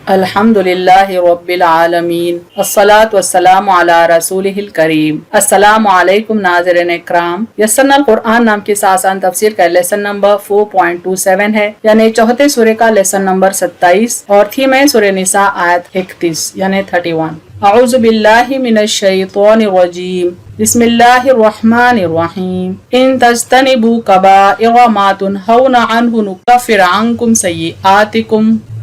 अल्हम्दुलिल्लाहि रब्बिल आलमीन अस्सलातु वस्सलामु अला रसूलिहिल करीम। अस्सलामु अलैकुम नाज़रीन इकराम। यस्सरनल कुरआन नाम की आसान तफसीर का लेसन नंबर 4.27 है, यानी चौथे सूरे का लेसन नंबर 27 और थीम है सूरे निसा आयत 31 यानी 31। अऊज़ु बिल्लाहि मिनश शैतानिर रजीम। बिस्मिल्लाहिर रहमानिर रहीम। इन तज्तनिबू कबाइरा मा तुनहौना अन्हु नुकफ्फिर अन्कुम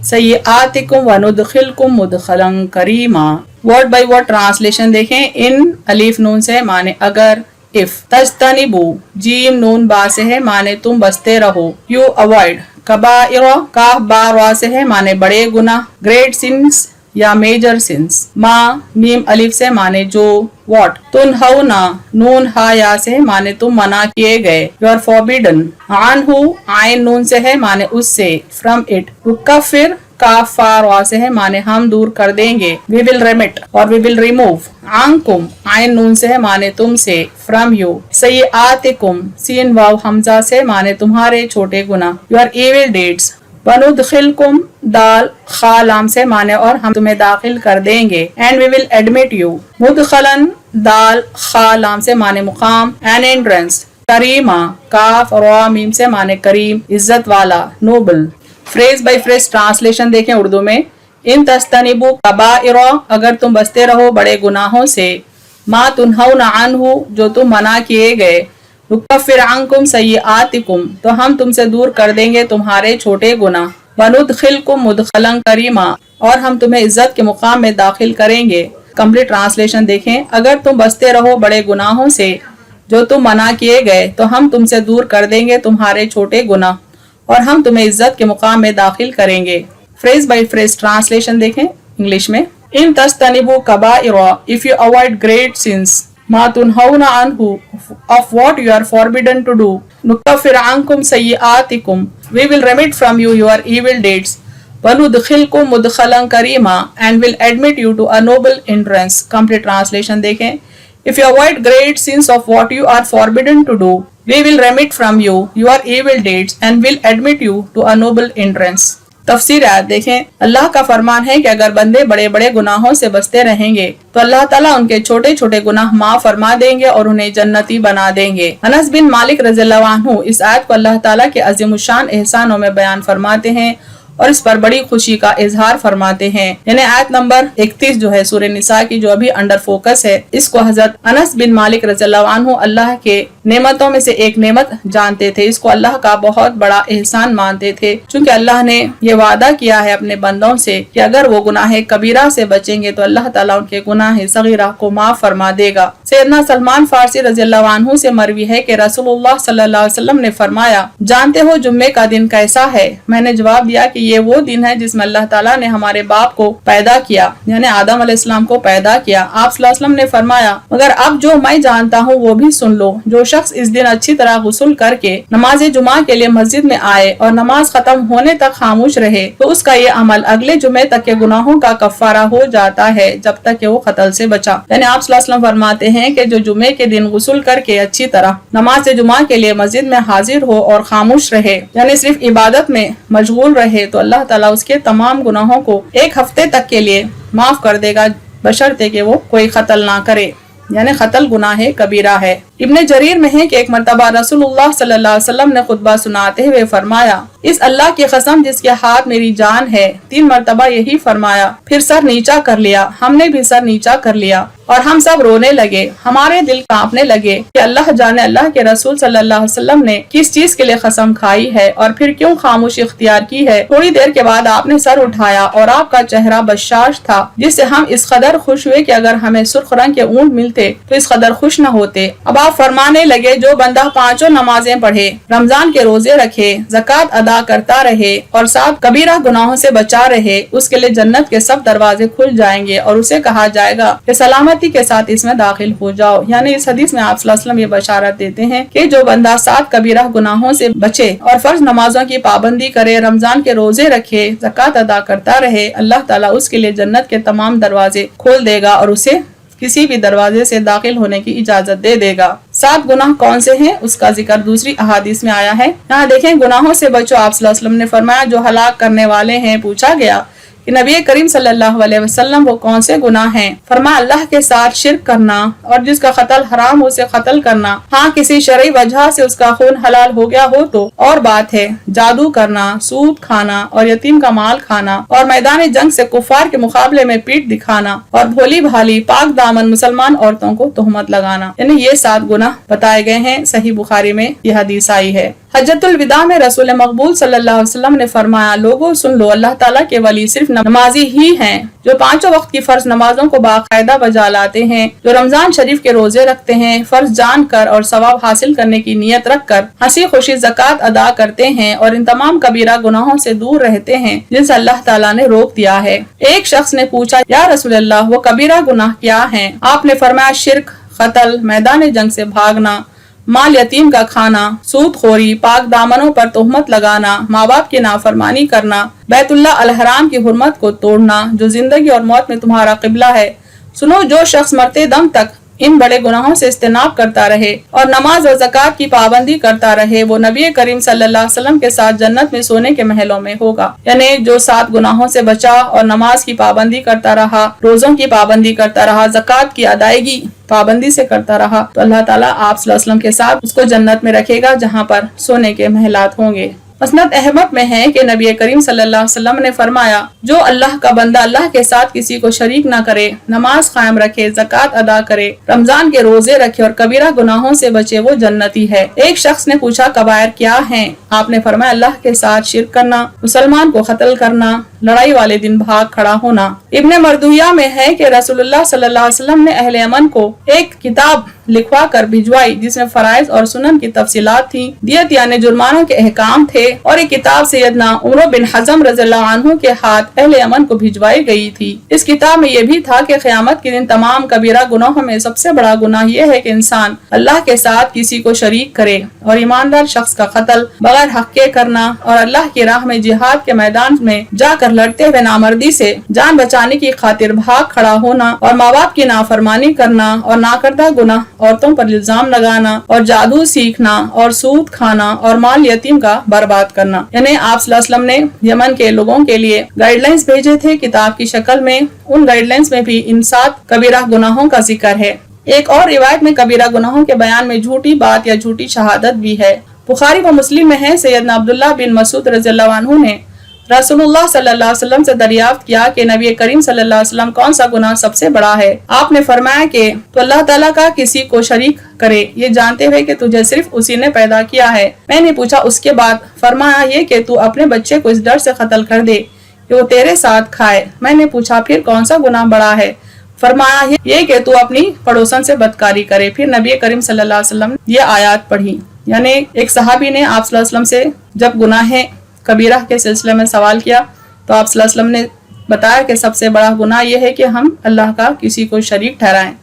सय्यिआतिकुम व नुदखिलकुम मुदखलन करीमा। वर्ड बाय वर्ड ट्रांसलेशन देखें। इन अलीफ नून से माने अगर, इफ। तज्तनिबू जीम नून बा से है माने तुम बचते रहो, यू अवॉइड। कबाइरा काफ बा रा से है माने बड़े गुनाह, ग्रेट सिंस या मेजर सिंस। मा मीम अलिफ से माने जो, व्हाट। तुनहौना नून हा या से माने तुम मना किए गए, यू आर फॉरबिडन। अन्हु आइन नून से है माने उससे, फ्रॉम इट। नुकफ्फिर काफ फा रा से है माने हम दूर कर देंगे, वी विल रेमिट और वी विल रिमूव। अन्कुम आइन नून से है माने तुमसे, फ्रॉम यू। सय्यिआतिकुम सीन वाव हमजा से माने तुम्हारे छोटे गुनाह, यू आर इविल डीड्स। वनुदखिलकुम दाल खा लाम से माने और हम तुम्हें दाखिल कर देंगे, and we will admit you. मुदखलन दाल खा लाम से माने मुकाम, एन एंट्रेंस। करीमा काफ रा मीम से माने करीम, इज्जत वाला, noble. Phrase by phrase translation देखें उर्दू में। इन तस्तनिबू कबाइरा अगर तुम बचते रहो बड़े गुनाहों से, मा तुनहौना अन्हु जो तुम मना किए गए, नुकफ्फिर अन्कुम सय्यिआतिकुम तो हम तुमसे दूर कर देंगे तुम्हारे छोटे गुनाह, वनुदखिलकुम मुदखलन करीमा और हम तुम्हें इज्जत के मुकाम में दाखिल करेंगे। कंप्लीट ट्रांसलेशन देखें। अगर तुम बचते रहो बड़े गुनाहों से जो तुम मना किए गए तो हम तुमसे दूर कर देंगे तुम्हारे छोटे गुनाह और हम तुम्हें इज्जत के मुकाम में दाखिल करेंगे। फ्रेज बाय फ्रेज ट्रांसलेशन देखें इंग्लिश में। इन तस्तनिबू कबाइरा if you avoid great sins, मा तुनहौना अन्हु of what you are forbidden to do, नुकफ्फिर अन्कुम सय्यिआतिकुम we will remit from you your evil deeds, वनुदखिलकुम मुदखलन Karima and will admit you to a noble entrance। Complete translation देखें। If you avoid great sins of what you are forbidden to do, we will remit from you your evil deeds and will admit you to a noble entrance। तफसीर आयत देखें। अल्लाह का फरमान है कि अगर बंदे बड़े बड़े गुनाहों से बचते रहेंगे तो अल्लाह ताला उनके छोटे छोटे गुनाह माफ फरमा देंगे और उन्हें जन्नती बना देंगे। अनस बिन मालिक रज़ियल्लाहु अन्हु इस आयत को अल्लाह ताला के अज़ीमुश्शान एहसानों में बयान फरमाते हैं और इस पर बड़ी खुशी का इजहार फरमाते हैं। यानी आयत नंबर 31 जो है सूरह निसा की, जो अभी अंडर फोकस है, इसको हजरत अनस बिन मालिक रज़ियल्लाहु अन्हु अल्लाह के नेमतों में से एक नेमत जानते थे। इसको अल्लाह का बहुत बड़ा एहसान मानते थे, क्योंकि अल्लाह ने ये वादा किया है अपने बंदों से कि अगर वो गुनाह कबीरा से बचेंगे तो अल्लाह ताला उनके गुनाह सगीरा को माफ फरमा देगा। सैयदना सलमान फारसी रज़ियल्लाहु अन्हु से मरवी है कि रसूलुल्लाह सल्लल्लाहु अलैहि वसल्लम ने फरमाया, जानते हो जुम्मे का दिन कैसा है? मैंने जवाब दिया कि ये वो दिन है जिसमें अल्लाह ताला ने हमारे बाप को पैदा किया, यानी आदम अलैहिस्सलाम को पैदा किया। आप सल्लल्लाहु अलैहि वसल्लम ने फरमाया, मगर अब जो मैं जानता हूँ वो भी सुन लो। जो शख्स इस दिन अच्छी तरह गुस्ल करके नमाज जुमा के लिए मस्जिद में आए और नमाज खत्म होने तक खामोश रहे तो उसका ये अमल अगले जुमे तक के गुनाहों का कफ्फारा हो जाता है, जब तक कि वो कत्ल से बचा। यानी आप सल्लल्लाहु अलैहि वसल्लम फरमाते हैं कि जो जुमे के दिन गुस्ल करके अच्छी तरह नमाज जुमा के लिए मस्जिद में हाजिर हो और खामोश रहे, यानी सिर्फ इबादत में मशगूल रहे, तो अल्लाह ताला उसके तमाम गुनाहों को एक हफ्ते तक के लिए माफ कर देगा, बशर्ते कि वो कोई कत्ल ना करे। यानी कत्ल गुनाह कबीरा है। इब्ने जरीर में है कि एक मरतबा रसूलुल्लाह सल्लल्लाहु अलैहि वसल्लम ने खुतबा सुनाते हुए फरमाया, इस अल्लाह की कसम जिसके हाथ मेरी जान है। 3 मरतबा यही फरमाया, फिर सर नीचा कर लिया। हमने भी सर नीचा कर लिया और हम सब रोने लगे, हमारे दिल कांपने लगे कि अल्लाह जाने अल्लाह के रसूल सल्लल्लाहु अलैहि वसल्लम ने किस चीज के लिए कसम खाई है और फिर क्यों खामोशी इख्तियार की है। थोड़ी देर के बाद आपने सर उठाया और आपका चेहरा बशाश था, जिससे हम इस कदर खुश हुए कि अगर हमें सुर्ख रंग के ऊंट मिलते तो इस कदर खुश न होते। अब आप फरमाने लगे, जो बंदा 5 नमाजें पढ़े, रमजान के रोजे रखे, ज़कात अदा करता रहे और साथ कबीरा गुनाहों से बचा रहे, उसके लिए जन्नत के सब दरवाजे खुल जाएंगे और उसे कहा जाएगा कि सलामती के साथ इसमें दाखिल हो जाओ। यानी इस हदीस में आप सल्लल्लाहु अलैहि वसल्लम ये बशारत देते हैं कि जो बंदा 7 कबीरा गुनाहों से बचे और फर्ज नमाजों की पाबंदी करे, रमजान के रोजे रखे, ज़कात अदा करता रहे, अल्लाह ताला उसके लिए जन्नत के तमाम दरवाजे खोल देगा और उसे किसी भी दरवाजे से दाखिल होने की इजाजत दे देगा। 7 गुनाह कौन से हैं उसका जिक्र दूसरी अहादीस में आया है। यहाँ देखें, गुनाहों से बचो। आप सल्लल्लाहु अलैहि वसल्लम ने फरमाया, जो हलाक करने वाले हैं। पूछा गया کہ नबी करीम सल्लल्लाहु अलैहि वसल्लम वो कौन से गुनाह हैं। फरमाया अल्लाह के साथ शिर्क करना और जिसका कत्ल हराम हो उसे कत्ल करना, हाँ किसी शरई वजह से उसका खून हलाल हो गया हो तो और बात है, जादू करना, सूद खाना और यतीम का माल खाना और मैदान जंग से कुफार के मुकाबले में पीठ दिखाना और भोली भाली पाक दामन मुसलमान औरतों को तोहमत लगाना। यानी ये 7 गुनाह बताए गए हैं। सही बुखारी में यह हदीस आई है। हज्जतुल विदा में रसूल मकबूल सल्लल्लाहु अलैहि वसल्लम ने फरमाया, लोगों सुन लो, अल्लाह ताला के वली सिर्फ नमाजी ही हैं जो 5 वक्त की फर्ज नमाजों को बाकायदा बजा लाते हैं, जो रमजान शरीफ के रोजे रखते हैं, फर्ज जान कर और सवाब हासिल करने की नियत रख कर हंसी खुशी ज़कात अदा करते हैं और इन तमाम कबीरा गुनाहों से दूर रहते हैं जिनसे अल्लाह ताला ने रोक दिया है। एक शख्स ने पूछा, या रसूल अल्लाह वो कबीरा गुनाह क्या हैं? आपने फरमाया, शिर्क, कत्ल, मैदान जंग से भागना, माल यतीम का खाना, सूद खोरी, पाक दामनों पर तोहमत लगाना, माँ बाप की नाफरमानी करना, बैतुल्लाह अल हराम की हुर्मत को तोड़ना जो जिंदगी और मौत में तुम्हारा किबला है। सुनो, जो शख्स मरते दम तक इन बड़े गुनाहों से इज्तिनाब करता रहे और नमाज और ज़कात की पाबंदी करता रहे, वो नबी करीम सल्लल्लाहु अलैहि वसल्लम के साथ जन्नत में सोने के महलों में होगा। यानी जो 7 गुनाहों से बचा और नमाज की पाबंदी करता रहा, रोजों की पाबंदी करता रहा, ज़कात की अदायगी पाबंदी से करता रहा, तो अल्लाह ताला आप सल्लल्लाहु अलैहि वसल्लम के साथ उसको जन्नत में रखेगा जहाँ पर सोने के महलात होंगे। मसनद अहमद में है कि नबी करीम सल्लल्लाहु अलैहि वसल्लम ने फरमाया, जो अल्लाह का बंदा अल्लाह के साथ किसी को शरीक ना करे, नमाज कायम रखे, ज़कात अदा करे, रमजान के रोजे रखे और कबीरा गुनाहों से बचे, वो जन्नती है। एक शख्स ने पूछा, कबायर क्या हैं? आपने फरमाया, अल्लाह के साथ शिर्क करना, मुसलमान को कत्ल करना, लड़ाई वाले दिन भाग खड़ा होना। इब्ने मरदुया में है कि रसूलुल्लाह सल्लल्लाहु अलैहि वसल्लम ने अहले यमन को एक किताब लिखवा कर भिजवाई जिसमें फराइज और सुनन की तफसीलात थी, दियत यानी जुर्मानों के अहकाम थे, और एक किताब सैयदना उमर बिन हज़म रज़ियल्लाहु अन्हु के हाथ अहले यमन को भिजवाई गई थी। इस किताब में यह भी था कि क़यामत के दिन तमाम कबीरा गुनाहों में सबसे बड़ा गुनाह यह है कि इंसान अल्लाह के साथ किसी को शरीक करे और ईमानदार शख्स का कत्ल बगैर हक के करना और अल्लाह की राह में जिहाद के मैदान में जाकर लड़ते हुए नामर्दी से जान बचाने की खातिर भाग खड़ा होना और माँ बाप की नाफरमानी करना और नाकर्दा गुनाह औरतों पर इल्जाम लगाना और जादू सीखना और सूद खाना और माल यतीम का बर्बाद करना। यानी आप सल्लल्लाहु अलैहि वसल्लम ने यमन के लोगों के लिए गाइडलाइंस भेजे थे किताब की शक्ल में। उन गाइडलाइंस में भी इन 7 कबीरा गुनाहों का जिक्र है। एक और रिवायत में कबीरा गुनाहों के बयान में झूठी बात या झूठी शहादत भी है। बुखारी व मुस्लिम में है, सैयदना अब्दुल्लाह बिन मसूद रज़ियल्लाहु अन्हु ने रसूलुल्लाह सल्लल्लाहु अलैहि वसल्लम से दरियाफ्त किया कि नबी करीम सल्लल्लाहु अलैहि वसल्लम कौन सा गुनाह सबसे बड़ा है। आपने फरमाया कि तो अल्लाह ताला का किसी को शरीक करे, ये जानते हुए कि तुझे सिर्फ उसी ने पैदा किया है। मैंने पूछा उसके बाद? फरमाया ये कि तू अपने बच्चे को इस डर से कत्ल कर दे कि वो तेरे साथ खाए। मैंने पूछा फिर कौन सा गुनाह बड़ा है? फरमाया ये कि तू अपनी पड़ोसन से बदकारी करे। फिर नबी करीम सल्लल्लाहु अलैहि वसल्लम ये आयत पढ़ी। यानी एक सहाबी ने आप सल्लल्लाहु अलैहि वसल्लम से जब गुनाह कबीरा के सिलसिले में सवाल किया तो आप सल्लल्लाहु अलैहि वसल्लम ने बताया कि सबसे बड़ा गुनाह यह है कि हम अल्लाह का किसी को शरीक ठहराएं,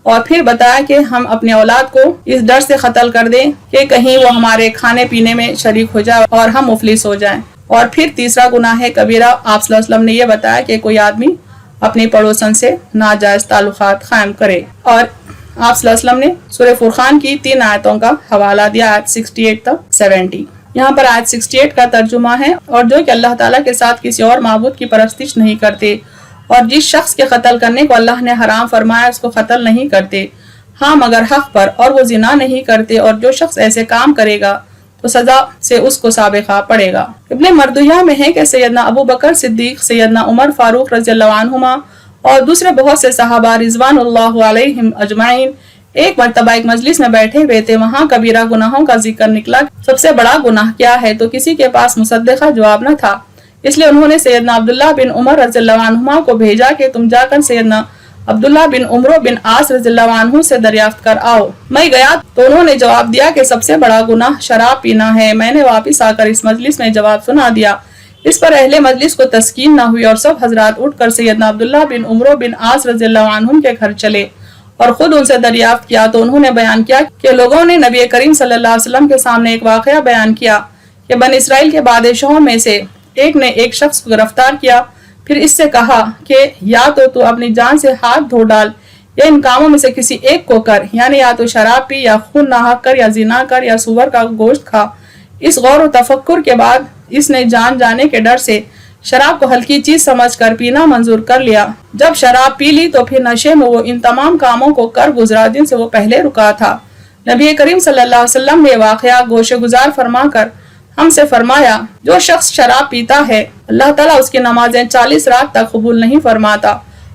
और फिर बताया कि हम अपने औलाद को इस डर से कत्ल कर दें कि कहीं वो हमारे खाने पीने में शरीक हो जाए और हम मुफलिस हो जाएं। और फिर तीसरा गुनाह है कबीरा, आप सल्लल्लाहु अलैहि वसल्लम ने यह बताया कि कोई आदमी अपनी पड़ोसन से नाजायज ताल्लुकात कायम करे। और आप सल्लल्लाहु अलैहि वसल्लम ने सूरह फुरकान की 3 आयतों का हवाला दिया, आयत 68 तक 70। यहाँ पर आयत 68 का तर्जुमा है, और जो कि अल्लाह ताला के साथ किसी और माबूद की परस्तिश नहीं करते और जिस शख्स के कत्ल करने को अल्लाह ने हराम फरमाया उसको कत्ल नहीं करते, हाँ मगर हक पर, और वो जिना नहीं करते, और जो शख्स ऐसे काम करेगा तो सजा से उसको साबिका पड़ेगा। इब्ने मरदुया में है कि सैयदना अबू बकर सिद्दीक, सैयदना उमर फारूक रज़ियल्लाहु अन्हुमा और दूसरे बहुत से सहाबा रिज़वानुल्लाहि अलैहिम अजमाइन एक मर्तबा एक मजलिस में बैठे हुए थे। वहाँ कबीरा गुनाहों का जिक्र निकला। सबसे बड़ा गुनाह क्या है? तो किसी के पास मुसद्दिका जवाब न था, इसलिए उन्होंने सैयदना अब्दुल्लाह बिन उमर रज़ियल्लाहु अन्हुमा को भेजा कि तुम जाकर सैयदना अब्दुल्लाह बिन उमर बिन आस रज़ियल्लाहु अन्हु से दरियाफ्त कर आओ। मैं गया तो उन्होंने जवाब दिया कि सबसे बड़ा गुनाह शराब पीना है। मैंने वापस आकर इस मजलिस में जवाब सुना दिया। इस पर अहले मजलिस को तस्कीन न हुई और सब हजरात उठकर सैयदना अब्दुल्लाह बिन उमर बिन आस रज़ियल्लाहु अन्हु के घर चले और खुद उनसे दरियाफ्त किया। तो उन्होंने बयान किया कि लोगों ने नबी करीम सल्लल्लाहु अलैहि वसल्लम के सामने एक वाकया बयान किया कि बनी इसराइल के बादशाहों में से एक ने एक शख्स को गिरफ्तार किया, फिर इससे कहा कि या तो तू अपनी जान से हाथ धो डाल या इन कामों में से किसी एक को कर, यानी या तो शराब पी या खून नाहक कर या जिना कर या सुअर का गोश्त खा। इस गौर व तफक्कुर के बाद इसने जान जाने के डर से शराब को हल्की चीज समझकर पीना मंजूर कर लिया। जब शराब पी ली तो फिर नशे में वो इन तमाम कामों को कर गुजरा जिनसे वो पहले रुका था। नबी करीम सल्लल्लाहु अलैहि वसल्लम ने वाक़या गोशे गुजार फरमाकर हमसे फरमाया, जो शख्स शराब पीता है अल्लाह ताला उसकी नमाजें 40 रात तक कबूल नहीं फरमाता,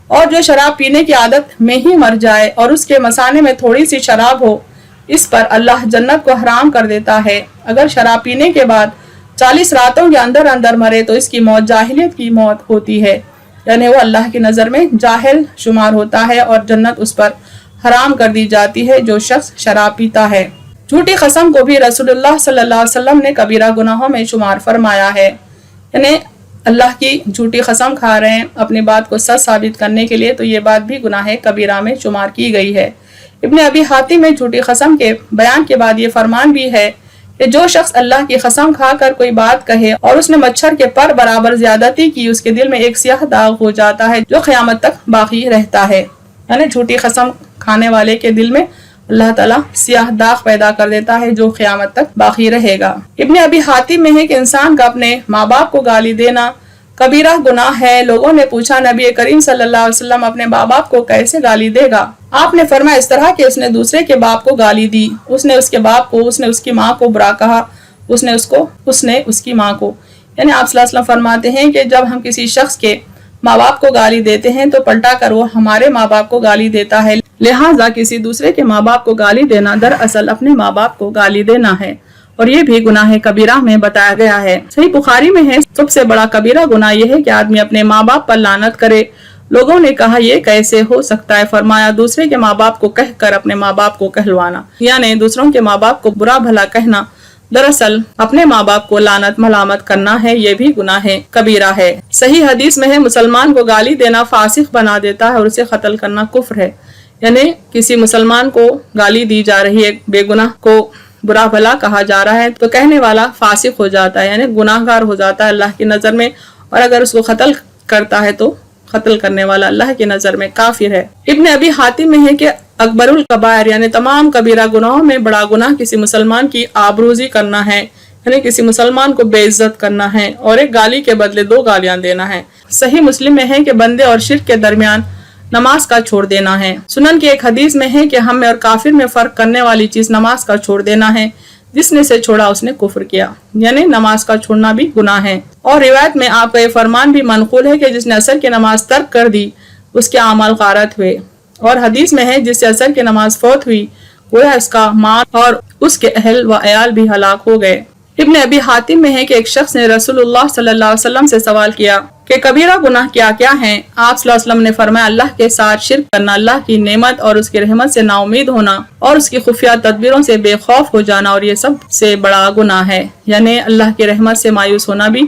और जो शराब पीने की आदत में ही मर जाए और उसके मसाने में थोड़ी सी शराब हो, इस पर अल्लाह जन्नत को हराम कर देता है। अगर शराब पीने के बाद 40 रातों के अंदर अंदर मरे तो इसकी मौत जाहिलियत की मौत होती है, यानी वो अल्लाह की नज़र में जाहिल शुमार होता है और जन्नत उस पर हराम कर दी जाती है जो शख्स शराब पीता है। झूठी कसम को भी रसूलुल्लाह सल्लल्लाहु अलैहि वसल्लम ने कबीरा गुनाहों में शुमार फरमाया है, यानी अल्लाह की झूठी कसम खा रहे हैं अपनी बात को सच साबित करने के लिए, तो ये बात भी गुनाह कबीरा में शुमार की गई है। इब्ने अबी हातिम में झूठी कसम के बयान के बाद ये फरमान भी है कि जो शख्स अल्लाह की कसम खाकर कोई बात कहे और उसने मच्छर के पर बराबर ज्यादती की, उसके दिल में एक स्याह दाग हो जाता है जो क़यामत तक बाकी रहता है। यानी झूठी कसम खाने वाले के दिल में अल्लाह ताला स्याह दाग पैदा कर देता है जो क़यामत तक बाकी रहेगा। इब्ने अबी हातिम में है कि इंसान का अपने माँ बाप को गाली देना कबीरा गुनाह है। लोगों ने पूछा, नबी करीम सल्लल्लाहु अलैहि वसल्लम अपने माँ बाप को कैसे गाली देगा? आपने फरमाया, इस तरह कि उसने दूसरे के बाप को गाली दी, उसने उसके बाप को, उसने उसकी माँ को बुरा कहा, उसने उसकी माँ को। यानी आप सल्लल्लाहु अलैहि वसल्लम फरमाते हैं कि जब हम किसी शख्स के माँ बाप को गाली देते हैं तो पलटा कर वो हमारे माँ बाप को गाली देता है। लिहाजा किसी दूसरे के माँ बाप को गाली देना दरअसल अपने माँ बाप को गाली देना है, और ये भी गुनाह कबीरा में बताया गया है। सही बुखारी में है, सबसे बड़ा कबीरा गुनाह यह है कि आदमी अपने माँ बाप पर लानत करे। लोगों ने कहा, ये कैसे हो सकता है? फरमाया, दूसरे के माँ बाप को कहकर अपने माँ बाप को कहलवाना, यानी दूसरों के माँ बाप को बुरा भला कहना दरअसल अपने माँ बाप को लानत मलामत करना है, ये भी गुनाह कबीरा है। सही हदीस में है, मुसलमान को गाली देना फासिक बना देता है और उसे कत्ल करना कुफ्र है। यानी किसी मुसलमान को गाली दी जा रही है, बेगुनाह को बुरा भला कहा जा रहा है, तो कहने वाला फासिक हो जाता है, यानी गुनाहगार हो जाता है अल्लाह की नजर में, और अगर उसको कत्ल करता है तो कत्ल करने वाला अल्लाह की नजर में काफिर है। इब्ने अबी हातिम में है कि अकबरुल कबायर यानी तमाम कबीरा गुनाहों में बड़ा गुनाह किसी मुसलमान की आबरूजी करना है, यानी किसी मुसलमान को बेइज्जत करना है और एक गाली के बदले 2 गालियां देना है। सही मुस्लिम में है कि बंदे और शिर्क के दरमियान नमाज का छोड़ देना है। सुनन की एक हदीस में है कि हम में और काफिर में फर्क करने वाली चीज नमाज का छोड़ देना है, जिसने से छोड़ा उसने कुफ्र किया, यानी नमाज का छोड़ना भी गुनाह है। और रिवायत में आपका ये फरमान भी मनकूल है कि जिसने असर की नमाज तर्क कर दी उसके अमाल गारत हुए, और हदीस में है जिससे असर की नमाज फौत हुई गोया उसका माल और उसके अहल व अयाल भी हलाक हो गए। इब्ने अबी हातिम में है कि एक शख्स ने रसूलुल्लाह सल्लल्लाहु अलैहि वसल्लम से सवाल किया कि कबीरा गुनाह क्या क्या हैं? आप सल्लल्लाहु अलैहि वसल्लम ने फरमाया, अल्लाह के साथ शिर्क करना, अल्लाह की नेमत और उसकी रहमत से नाउमीद होना और उसकी खुफिया तदबीरों से बेखौफ हो जाना, और ये सब से बड़ा गुनाह है। यानी अल्लाह की रहमत से मायूस होना भी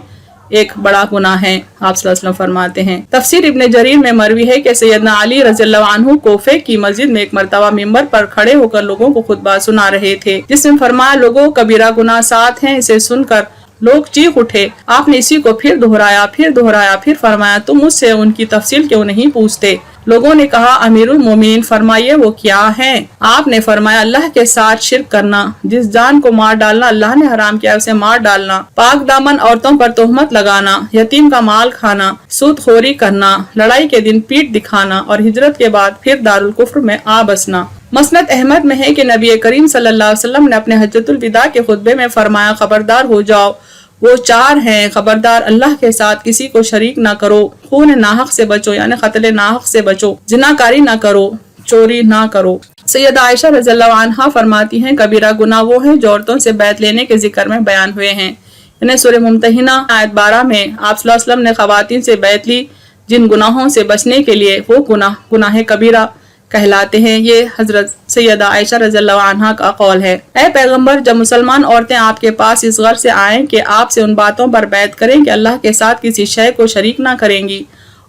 एक बड़ा गुनाह है, आप सल्लल्लाहु अलैहि वसल्लम फरमाते हैं। तफसीर इब्ने जरीर में मरवी है कि सैयदना अली रज़ियल्लाहु अन्हु कोफे की मस्जिद में एक मरतबा मिंबर पर खड़े होकर लोगों को खुतबा सुना रहे थे, जिसमें फरमाया, लोगों कबीरा गुनाह 7 हैं। इसे सुनकर लोग चीख उठे। आपने इसी को फिर दोहराया, फिर फरमाया, तुम मुझसे उनकी तफसील क्यों नहीं पूछते? लोगों ने कहा, अमीरुल मोमिनीन फरमाइए वो क्या है? आपने फरमाया, अल्लाह के साथ शिर्क करना, जिस जान को मार डालना अल्लाह ने हराम किया उसे मार डालना, पाक दामन औरतों पर तोहमत लगाना, यतीम का माल खाना, सूदखोरी करना, लड़ाई के दिन पीठ दिखाना और हिजरत के बाद फिर दारुल कुफ्र में आ बसना। मसनद अहमद में है कि नबी करीम सल्लल्लाहु अलैहि वसल्लम ने अपने हज्जतुल विदा के खुतबे में फरमाया, खबरदार हो जाओ, वो 4 हैं। खबरदार, अल्लाह के साथ किसी को शरीक ना करो, खून नाहक से बचो यानी कत्ल नाहक से बचो, जिनाकारी ना करो, चोरी ना करो। सैयदा आयशा रज़ियल्लाहु अन्हा फरमाती हैं, कबीरा गुनाह वो है जो औरतों से बैत लेने के जिक्र में बयान हुए हैं। इन्हें सूरह मुम्तहिना आयत 12 में आप सल्लल्लाहु अलैहि वसल्लम ने खवातीन से बैत ली जिन गुनाहों से बचने के लिए वो गुनाह कबीरा कहलाते हैं। ये हजरत सैयदा आयशा रज़ियल्लाहु अन्हा का कौल है। ऐ पैगंबर, जब मुसलमान औरतें आपके पास इस गर्ज से आएं कि आपसे उन बातों पर बैत करें कि अल्लाह के साथ किसी शय को शरीक ना करेंगी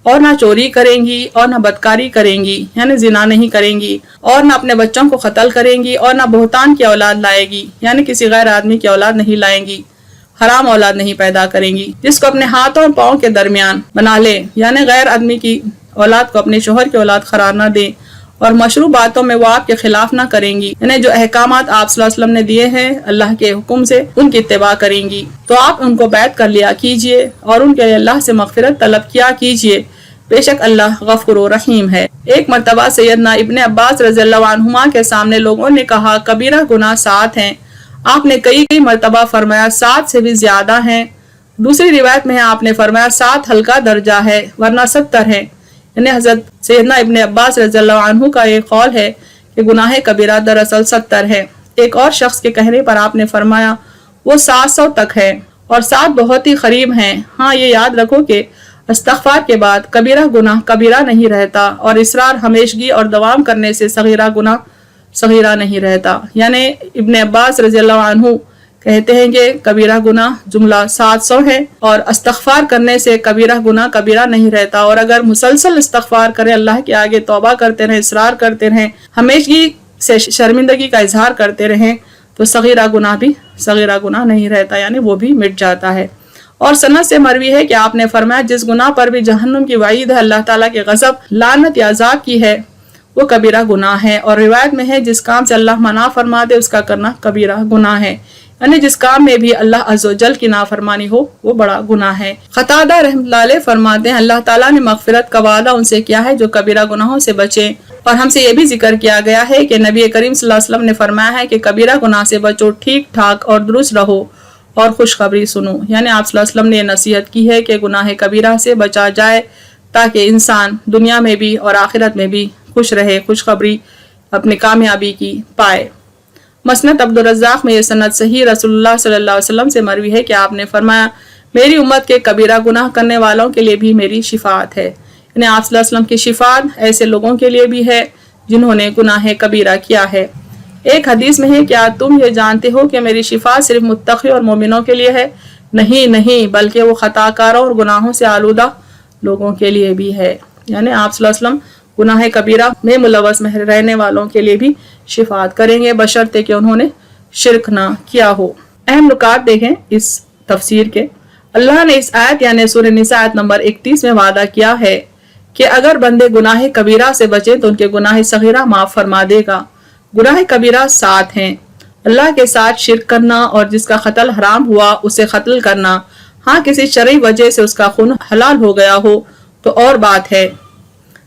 और ना चोरी करेंगी और ना बदकारी करेंगी यानी जिना नहीं करेंगी और ना अपने बच्चों को कत्ल करेंगी और ना बोहतान की औलाद लाएगी यानी किसी गैर आदमी की औलाद नहीं लाएंगी, हराम औलाद नहीं पैदा करेंगी, जिसको अपने हाथों और पाँव के दरमियान बना ले यानी गैर आदमी की औलाद को अपने शोहर की औलाद करार न दे اور مشروع باتوں میں وہ آپ کے خلاف نہ کریں گی، یعنی جو احکامات آپ صلی اللہ علیہ وسلم نے دیے ہیں اللہ کے حکم سے ان کی اتباع کریں گی تو آپ ان کو بیعت کر لیا کیجئے اور ان کے لیے اللہ سے مغفرت طلب کیا کیجئے، بے شک اللہ غفور و رحیم ہے۔ ایک مرتبہ سیدنا ابن عباس رضی اللہ عنہما کے سامنے لوگوں نے کہا کبیرہ گناہ 7 ہیں، آپ نے کئی مرتبہ فرمایا 7 سے بھی زیادہ ہیں، دوسری روایت میں آپ نے فرمایا 7 ہلکا درجہ ہے ورنہ 70 ہیں، یعنی حضرت سیدنا ابن عباس رضی اللہ عنہ کا یہ قول ہے کہ گناہ کبیرہ دراصل 70 ہے۔ ایک اور شخص کے کہنے پر آپ نے فرمایا وہ 700 تک ہے اور 7 بہت ہی قریب ہیں۔ ہاں یہ یاد رکھو کہ استغفار کے بعد کبیرہ گناہ کبیرہ نہیں رہتا اور اصرار ہمیشگی اور دوام کرنے سے صغیرہ گناہ صغیرہ نہیں رہتا، یعنی ابن عباس رضی اللہ عنہ کہتے ہیں کہ کبیرہ گناہ جملہ 700 ہے اور استغفار کرنے سے کبیرہ گناہ کبیرہ نہیں رہتا، اور اگر مسلسل استغفار کریں، اللہ کے آگے توبہ کرتے رہیں، اصرار کرتے رہیں، ہمیشگی سے شرمندگی کا اظہار کرتے رہیں تو صغیرہ گناہ بھی صغیرہ گناہ نہیں رہتا، یعنی وہ بھی مٹ جاتا ہے۔ اور سند سے مروی ہے کہ آپ نے فرمایا جس گناہ پر بھی جہنم کی وعید ہے، اللہ تعالیٰ کے غضب، لعنت یا عذاب کی ہے، وہ کبیرہ گناہ ہے، اور روایت میں ہے جس کام سے اللہ منع فرما دے اس کا کرنا کبیرہ گناہ ہے، یعنی جس کام میں بھی اللہ عز و جل کی نافرمانی ہو وہ بڑا گناہ ہے۔ قتادہ رحمۃ اللہ علیہ فرماتے ہیں اللہ تعالیٰ نے مغفرت کا وعدہ ان سے کیا ہے جو کبیرہ گناہوں سے بچیں، اور ہم سے یہ بھی ذکر کیا گیا ہے کہ نبی کریم صلی اللہ علیہ وسلم نے فرمایا ہے کہ کبیرہ گناہ سے بچو، ٹھیک ٹھاک اور درست رہو اور خوشخبری سنو، یعنی آپ صلی اللہ علیہ وسلم نے یہ نصیحت کی ہے کہ گناہ کبیرہ سے بچا جائے تاکہ انسان دنیا میں بھی اور آخرت میں بھی خوش رہے، خوشخبری اپنی کامیابی کی پائے۔ مسند عبدالرزاق میں یہ سند صحیح رسول اللہ صلی اللہ علیہ وسلم سے مروی ہے کہ آپ نے فرمایا میری امت کے کبیرہ گناہ کرنے والوں کے لیے بھی میری شفاعت ہے، یعنی آپ صلی اللہ علیہ وسلم کی شفاعت ایسے لوگوں کے لیے بھی ہے جنہوں نے گناہ کبیرہ کیا ہے۔ ایک حدیث میں ہے کیا تم یہ جانتے ہو کہ میری شفاعت صرف متقی اور مومنوں کے لیے ہے؟ نہیں بلکہ وہ خطا کاروں اور گناہوں سے آلودہ لوگوں کے لیے بھی ہے، یعنی آپ صلی اللہ علیہ وسلم گناہ کبیرہ میں ملوث رہنے والوں کے لیے بھی شفاعت کریں گے بشرطے کہ انہوں نے شرک نہ کیا ہو۔ اہم نکات دیکھیں اس تفسیر کے۔ اللہ نے اس آیت یعنی سورہ نساء آیت نمبر 31 میں وعدہ کیا ہے کہ اگر بندے گناہ کبیرہ سے بچیں تو ان کے گناہ صغیرہ معاف فرما دے گا۔ گناہ کبیرہ 7 ہیں، اللہ کے ساتھ شرک کرنا اور جس کا قتل حرام ہوا اسے قتل کرنا، ہاں کسی شرعی وجہ سے اس کا خون حلال ہو گیا ہو تو اور بات ہے،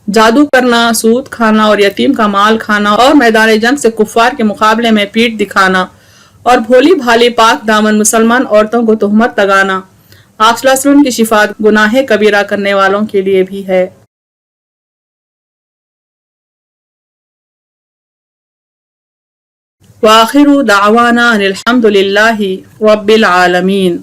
جادو کرنا، سود کھانا اور یتیم کا مال کھانا اور میدان جنگ سے کفار کے مقابلے میں پیٹھ دکھانا اور بھولی بھالی پاک دامن مسلمان عورتوں کو تہمت لگانا۔ آپ صلی اللہ علیہ وسلم کی شفاعت گناہ کبیرہ کرنے والوں کے لیے بھی ہے۔ وآخر دعوانا ان الحمد للہ رب العالمین۔